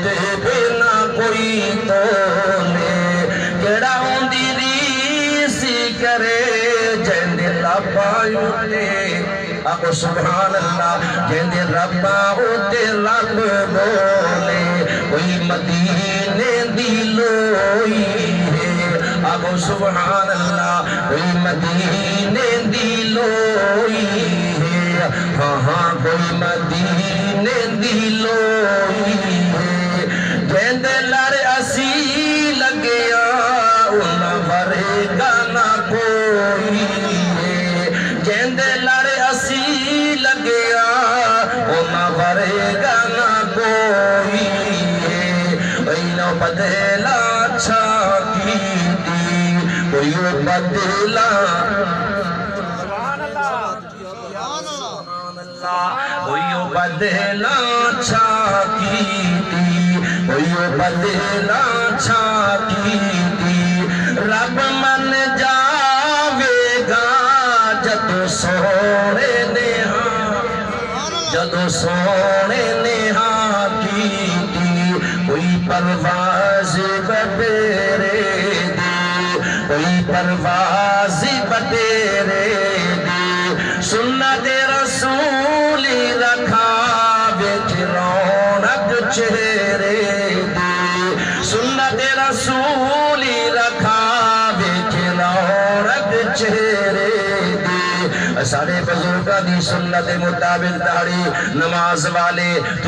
ہوتے بنا کوئی تولے کیڑا ہوندی ریسی کرے جیندے ربا ہوتے آکو سبحان اللہ جیندے ربا ہوتے رب بولے کوئی مدینے دی لوئی ہے آکو سبحان اللہ کوئی مدینے دی لوئی ہے ہاں ہاں کوئی مدینے دی لوئی ہے جیندے لڑ اسی لگیا انہاں ورے گانا کوئی ہے جیندے لڑ اسی لگیا انہاں ورے گانا کوئی ہے وینو بدلا چھا کی دی کوئی بدلا کوئی بدلا چھا کی دی کوئی بدلا چھا کی دی رب من جاوے گا جدو سونے نیہاں کی دی کوئی پرواز بٹیرے دی کوئی پرواز بٹیرے دی سنت رسولی رکھا بیچ رونق چہرے دی سنت رسولی رکھا بیچ رونق چہرے دی سارے بزرگاں دی سنت مطابق داڑھی نماز والے